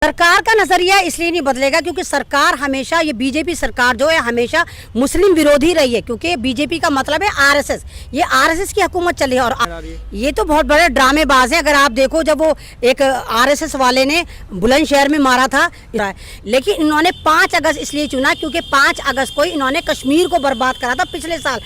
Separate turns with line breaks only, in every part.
सरकार का नजरिया इसलिए नहीं बदलेगा क्योंकि सरकार हमेशा, ये बीजेपी सरकार जो है हमेशा मुस्लिम विरोधी रही है, क्योंकि बीजेपी का मतलब है आरएसएस। ये आरएसएस की हुकूमत चली है और ये तो बहुत बड़े ड्रामेबाज हैं। अगर आप देखो, जब वो एक आरएसएस वाले ने बुलंदशहर में मारा था, लेकिन इन्होंने 5 अगस्त इसलिए चुना क्योंकि 5 अगस्त को इन्होंने कश्मीर को बर्बाद करा था पिछले साल।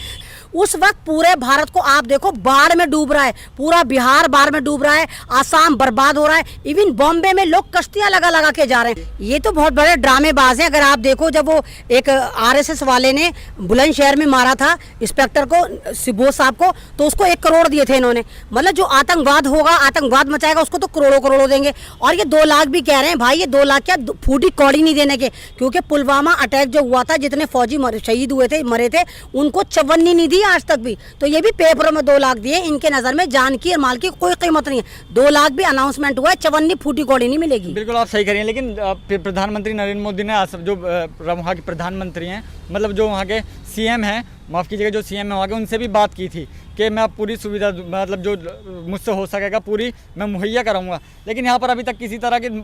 उस वक्त पूरे भारत को आप देखो बाढ़ में डूब रहा है, पूरा बिहार बाढ़ में डूब रहा है, आसाम बर्बाद हो रहा है, इवन बॉम्बे में लोग कश्तियां लगा लगा के जा रहे हैं। ये तो बहुत बड़े ड्रामेबाज हैं। अगर आप देखो, जब वो एक आरएसएस वाले ने बुलंदशहर में मारा था इंस्पेक्टर को, सिबोध साहब को, तो उसको 1 करोड़ दिए थे इन्होंने। मतलब जो आतंकवाद होगा, आतंकवाद मचाएगा, उसको तो करोड़ों करोड़ों देंगे। और ये 2 लाख भी कह रहे हैं। भाई ये 2 लाख क्या, फूटी कौड़ी नहीं देने के, क्योंकि पुलवामा अटैक जो हुआ था, जितने फौजी शहीद हुए थे, मरे थे, उनको चवन्नी नहीं दी आज तक भी। तो ये भी पेपरों में 2 लाख दिए। इनके नजर में जान की और माल की कोई कीमत नहीं है। 2 लाख भी अनाउंसमेंट हुआ है, चवन्नी फूटी कौड़ी नहीं मिलेगी।
बिल्कुल आप सही करिए, लेकिन प्रधानमंत्री नरेंद्र मोदी ने जो वहाँ के प्रधानमंत्री हैं, मतलब जो वहाँ के सीएम हैं, माफ़ कीजिएगा, जो सीएम है वहाँ के, उनसे भी बात की थी कि मैं पूरी सुविधा, मतलब जो मुझसे हो सकेगा पूरी मैं मुहैया कराऊंगा। लेकिन यहाँ पर अभी तक किसी तरह की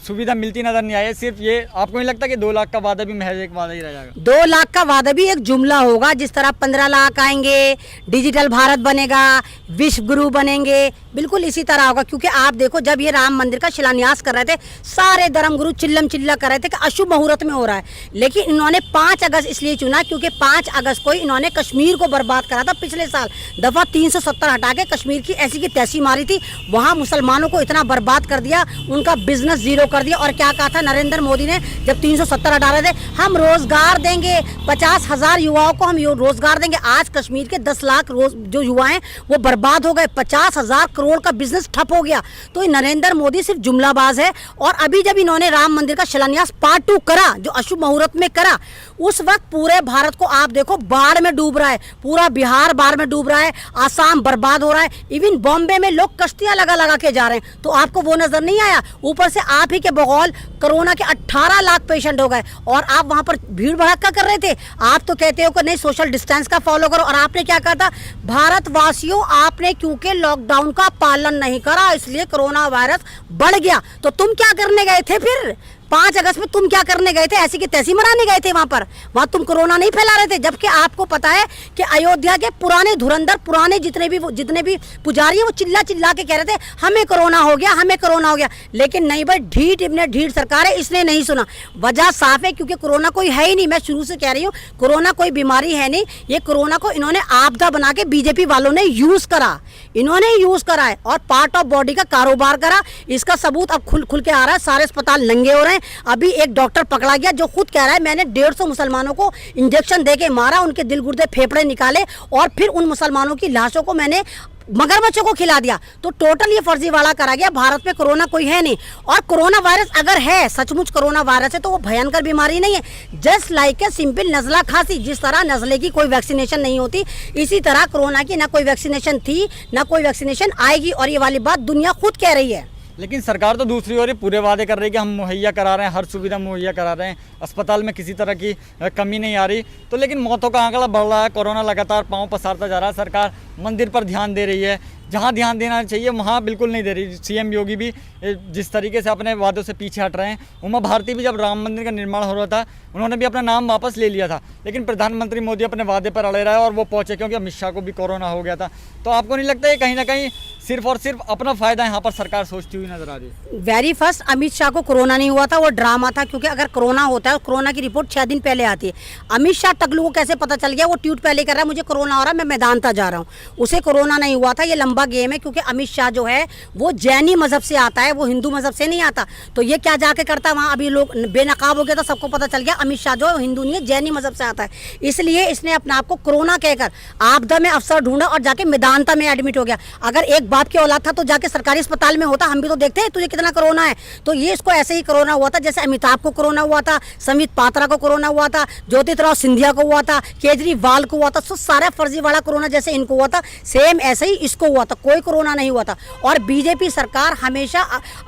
सुविधा मिलती नजर नहीं आई है। सिर्फ ये, आपको नहीं लगता कि 2 लाख का वादा भी महज एक वादा ही रह जाएगा?
2 लाख का वादा भी एक जुमला होगा। जिस तरह 15 लाख आएंगे, डिजिटल भारत बनेगा, विश्व गुरु बनेंगे, बिल्कुल इसी तरह होगा। क्योंकि आप देखो, जब ये राम मंदिर का शिलान्यास कर रहे थे, सारे धर्म गुरु चिल्लम चिल्ला कर रहे थे कि अशुभ मुहूर्त में हो रहा है। लेकिन इन्होंने 5 अगस्त इसलिए चुना क्योंकि 5 अगस्त को इन्होंने कश्मीर को बर्बाद करा था पिछले साल। दफा 370 हटा के कश्मीर की ऐसी की तैसी मारी थी, वहां मुसलमानों को इतना बर्बाद कर दिया, उनका बिजनेस जीरो कर दिया। और क्या कहा था नरेंद्र मोदी ने जब 370 हटा रहे थे, हम रोजगार देंगे, 50,000 युवाओं को हम रोजगार देंगे। आज कश्मीर के 10 लाख जो युवा हैं वो बर्बाद हो गए, 50,000 करोड़ का बिजनेस ठप हो गया। तो नरेंद्र मोदी सिर्फ जुमलाबाज है। और अभी जब इन्होंने राम मंदिर का शिलान्यास पार्ट 2 करा, जो अशुभ मुहूर्त में करा, उस वक्त पूरे भारत को आप देखो बाढ़ में डूब रहा है, पूरा बिहार बाढ़ में डूब रहा है, आसाम बर्बाद हो रहा है, इवन बॉम्बे में लोग कश्तियां लगा लगा के जा रहे हैं। तो आपको वो नजर नहीं आया? ऊपर से आप ही के बगौल कोरोना के 18 लाख पेशेंट हो गए और आप वहां पर भीड़ भड़का कर रहे थे। आप तो कहते हो कि नहीं, सोशल डिस्टेंस का फॉलो करो। और आपने क्या कहा था? भारतवासियों, आपने क्योंकि लॉकडाउन का पालन नहीं करा इसलिए कोरोना वायरस बढ़ गया। तो तुम क्या करने गए थे फिर? 5 अगस्त में तुम क्या करने गए थे? ऐसी की तैसी मराने गए थे वहां तुम कोरोना नहीं फैला रहे थे। जबकि आपको पता है कि अयोध्या के पुराने धुरंधर, पुराने जितने भी पुजारी हैं, वो चिल्ला चिल्ला के कह रहे थे हमें कोरोना हो गया, हमें कोरोना हो गया। लेकिन नहीं भाई, ढीठ सरकार है, इसने नहीं सुना। वजह साफ है, क्योंकि कोरोना कोई है ही नहीं। मैं शुरू से कह रही हूँ, कोरोना कोई बीमारी है नहीं। ये कोरोना को इन्होंने आपदा बना के बीजेपी वालों ने यूज करा, इन्होंने यूज करा है और पार्ट ऑफ बॉडी का कारोबार करा। इसका सबूत अब खुल के आ रहा है। सारे अस्पताल नंगे हो रहे हैं। अभी एक डॉक्टर पकड़ा गया जो खुद कह रहा है मैंने 150 मुसलमानों को इंजेक्शन देके मारा, उनके दिल गुर्दे फेफड़े निकाले और फिर उन मुसलमानों की लाशों को मैंने मगरमच्छों को खिला दिया। तो टोटल ये फर्जीवाड़ा करा गया। भारत में कोरोना कोई है नहीं। और कोरोना वायरस अगर है, सचमुच कोरोना वायरस है, तो वो भयंकर बीमारी नहीं है। जस्ट लाइक ए सिंपल नजला खांसी। जिस तरह नजले की कोई वैक्सीनेशन नहीं होती, इसी तरह कोरोना की ना कोई वैक्सीनेशन थी, ना कोई वैक्सीनेशन आएगी। और ये वाली बात दुनिया खुद कह रही है।
लेकिन सरकार तो दूसरी ओर पूरे वादे कर रही है कि हम मुहैया करा रहे हैं, हर सुविधा मुहैया करा रहे हैं, अस्पताल में किसी तरह की कमी नहीं आ रही। तो लेकिन मौतों का आंकड़ा बढ़ रहा है, कोरोना लगातार पांव पसारता जा रहा है। सरकार मंदिर पर ध्यान दे रही है, जहाँ ध्यान देना चाहिए वहाँ बिल्कुल नहीं दे रही। सीएम योगी भी जिस तरीके से अपने वादों से पीछे हट रहे हैं। उमा भारती भी जब राम मंदिर का निर्माण हो रहा था, उन्होंने भी अपना नाम वापस ले लिया था। लेकिन प्रधानमंत्री मोदी अपने वादे पर अड़े रहे और वो पहुंचे, क्योंकि अमित शाह को भी कोरोना हो गया था। तो आपको नहीं लगता है कहीं ना कहीं सिर्फ और सिर्फ अपना फायदा यहाँ पर सरकार सोचती हुई नजर आ रही है?
वेरी फर्स्ट, अमित शाह को कोरोना नहीं हुआ था, वो ड्रामा था। क्योंकि अगर कोरोना होता है, कोरोना की रिपोर्ट 6 दिन पहले आती है। अमित शाह टकलू को कैसे पता चल गया? वो ट्वीट पहले कर रहा है मुझे कोरोना हो रहा है, मैं मैदानता जा रहा हूँ। उसे कोरोना नहीं हुआ था। ये लंबा गेम है, क्योंकि अमित शाह जो है वो जैनी मजहब से आता है, वो हिंदू मजहब से नहीं आता। तो ये क्या जाके करता है वहाँ? अभी लोग बेनकाब हो गया तो सबको पता चल गया अमित शाह जो है हिंदू नहीं है, जैनी मजहब से आता है। इसलिए इसने अपने आप को कोरोना कहकर आपदा में अफसर ढूंढा और जाके मैदानता में एडमिट हो गया। अगर एक बाप की औलाद था तो जाके सरकारी अस्पताल में होता। हम भी तो देखते हैं तुझे कितना कोरोना है। तो ये इसको ऐसे ही कोरोना हुआ था जैसे अमिताभ को कोरोना हुआ था, संबित पात्रा को कोरोना हुआ था, ज्योतिराव सिंधिया को हुआ था, केजरीवाल को हुआ था। तो सारा फर्जीवाड़ा कोरोना जैसे इनको हुआ था, सेम ऐसे ही इसको हुआ था। था, कोई कोरोना नहीं हुआ था। और बीजेपी सरकार हमेशा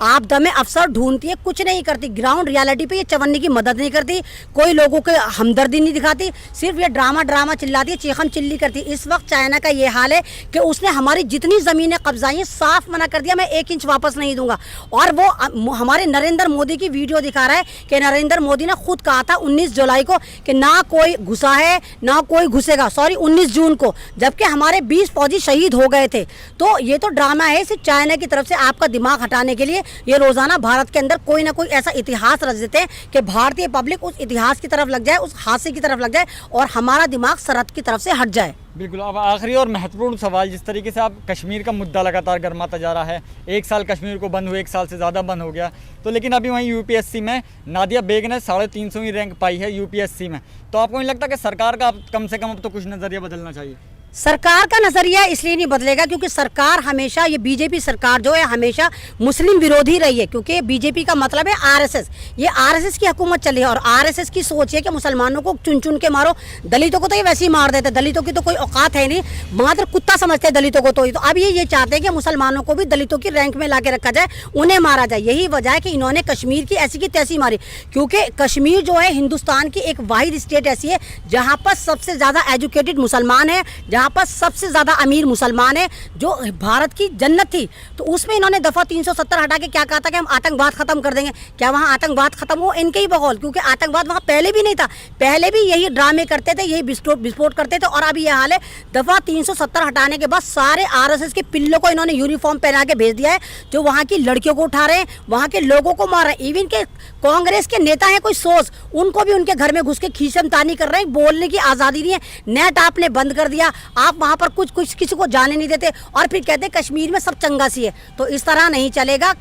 आपदा में अवसर ढूंढती है, कुछ नहीं करती, ग्राउंड रियलिटी पे ये चवन्नी की मदद नहीं करती, कोई लोगों के हमदर्दी नहीं दिखाती, सिर्फ ये ड्रामा चिल्लाती है, चीखम चिल्ली करती है। इस वक्त चाइना का ये हाल है कि उसने हमारी जितनी ज़मीनें कब्जाई हैं साफ मना कर दिया, मैं 1 इंच वापस नहीं दूंगा। और वो हमारे नरेंद्र मोदी की वीडियो दिखा रहा है कि नरेंद्र मोदी ने खुद कहा था 19 जुलाई को कि ना कोई घुसा है ना कोई घुसेगा, सॉरी 19 जून को, जबकि हमारे 20 फौजी शहीद हो गए थे। तो ये तो ड्रामा है सिर्फ चाइना की तरफ से आपका दिमाग हटाने के लिए। ये रोजाना भारत के अंदर कोई ना कोई ऐसा इतिहास रच देते हैं कि भारतीय पब्लिक उस इतिहास की तरफ लग जाए, उस हादसे की तरफ लग जाए और हमारा दिमाग सरहद की तरफ से हट जाए।
बिल्कुल। अब आखिरी और महत्वपूर्ण सवाल, जिस तरीके से आप कश्मीर का मुद्दा लगातार गर्माता जा रहा है, 1 साल कश्मीर को बंद हुए, 1 साल से ज़्यादा बंद हो गया, तो लेकिन अभी वहीं यूपीएससी में नादिया बेग ने 350वीं रैंक पाई है यूपीएससी में। तो आपको नहीं लगता कि सरकार का कम से कम अब तो कुछ नज़रिया बदलना चाहिए?
सरकार का नजरिया इसलिए नहीं बदलेगा क्योंकि सरकार हमेशा, ये बीजेपी सरकार जो है हमेशा मुस्लिम विरोधी रही है, क्योंकि बीजेपी का मतलब है आरएसएस। ये आरएसएस की हुकूमत चली है और आरएसएस की सोच है कि मुसलमानों को चुन चुन के मारो, दलितों को तो ये वैसे ही मार देते, दलितों की तो कोई औकात है नहीं, मात्र कुत्ता समझते हैं दलितों को। तो अब ये चाहते हैं कि मुसलमानों को भी दलितों की रैंक में ला के रखा जाए, उन्हें मारा जाए। यही वजह है कि इन्होंने कश्मीर की ऐसी की तैसी मारी, क्योंकि कश्मीर जो है हिंदुस्तान की एक वाहिद स्टेट ऐसी है जहाँ पर सबसे ज़्यादा एजुकेटेड मुसलमान है, जहाँ पर सबसे ज्यादा अमीर मुसलमान है, जो भारत की जन्नत थी। तो उसमें इन्होंने दफा 370 हटा के क्या कहा था कि हम आतंकवाद खत्म कर देंगे। क्या वहाँ आतंकवाद खत्म हो? इनके ही बकौल, क्योंकि आतंकवाद वहाँ पहले भी नहीं था, पहले भी यही ड्रामे करते थे, यही विस्फोट करते थे। और अभी यह हाल है, दफा 370 हटाने के बाद सारे आरएसएस के पिल्लों को इन्होंने यूनिफॉर्म पहना के भेज दिया है, जो वहाँ की लड़कियों को उठा रहे हैं, वहाँ के लोगों को मार रहे हैं। इवन के कांग्रेस के नेता हैं कोई सोच, उनको भी उनके घर में घुस के खींचतानी कर रहे हैं, बोलने की आज़ादी नहीं है। नेट आपने बंद कर दिया, आप वहाँ पर कुछ किसी को जाने नहीं देते और फिर कहते हैं कश्मीर में सब चंगा सी है। तो इस तरह नहीं चलेगा।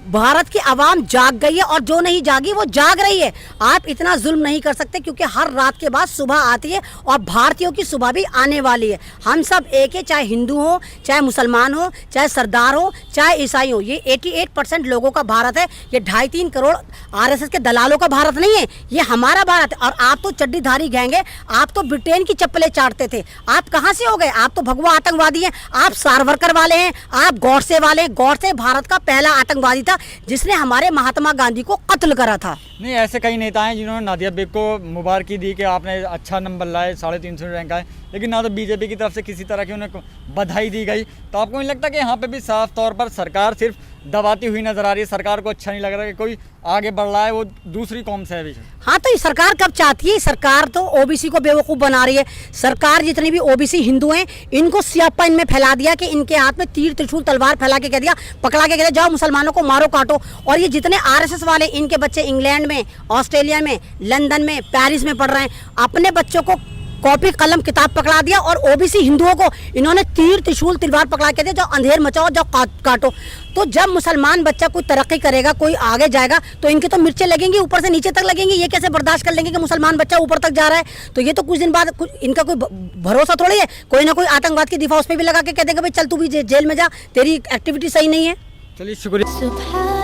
भारत की आवाम जाग गई है और जो नहीं जागी वो जाग रही है। आप इतना जुल्म नहीं कर सकते, क्योंकि हर रात के बाद सुबह आती है और भारतीयों की सुबह भी आने वाली है। हम सब एक है, चाहे हिंदू हो, चाहे मुसलमान हो, चाहे सरदार हो, चाहे ईसाई हो। ये 88% लोगों का भारत है। ये 2.5-3 करोड़ आरएसएस के दलालों का भारत नहीं है, ये हमारा भारत है। और आप तो चड्डीधारी गैंग है, आप तो ब्रिटेन की चप्पलें चाटते थे। आप कहाँ से हो गए? आप तो भगवा आतंकवादी हैं, आप सावरकर वाले हैं, आप गौडसे वाले हैं। गौडसे भारत का पहला आतंकवादी था जिसने हमारे महात्मा गांधी को कत्ल करा था।
नहीं, ऐसे कई नेता हैं जिन्होंने नादिया बेग को मुबारकी दी कि आपने अच्छा नंबर लाए, 350 रैंक आए, लेकिन ना तो बीजेपी की तरफ से किसी तरह की उन्हें बधाई दी गई। तो आपको नहीं लगता कि यहाँ पे भी साफ तौर पर सरकार सिर्फ दबाती हुई नजर आ रही है? सरकार को अच्छा नहीं लग रहा कि कोई आगे बढ़ रहा है, वो दूसरी कौम से है।
हाँ, तो ये सरकार कब चाहती है? सरकार तो ओबीसी को बेवकूफ़ बना रही है। सरकार जितने भी ओबीसी हिंदू हैं इनको सियापा इनमें फैला दिया कि इनके हाथ में तीर त्रिशूल तलवार फैला के कह दिया, पकड़ा के कह दिया जाओ मुसलमानों को मारो काटो। और ये जितने आरएसएस वाले, इनके बच्चे इंग्लैंड में, ऑस्ट्रेलिया में, लंदन में, पेरिस में पढ़ रहे हैं, अपने बच्चों को कॉपी कलम किताब पकड़ा दिया और ओबीसी हिंदुओं को इन्होंने तीर त्रिशूल तलवार पकड़ा के दिया जाओ अंधेर मचाओ, जाओ काटो। तो जब मुसलमान बच्चा कोई तरक्की करेगा, कोई आगे जाएगा, तो इनके तो मिर्चें लगेंगी, ऊपर से नीचे तक लगेंगी। ये कैसे बर्दाश्त कर लेंगे कि मुसलमान बच्चा ऊपर तक जा रहा है? तो ये तो कुछ दिन बाद इनका कोई भरोसा थोड़ी है। कोई ना कोई आतंकवाद की दिफा उस पर भी लगा के कह देगा भाई चल तू भी जेल में जा, तेरी एक्टिविटी सही नहीं है।
चलिए, शुक्रिया।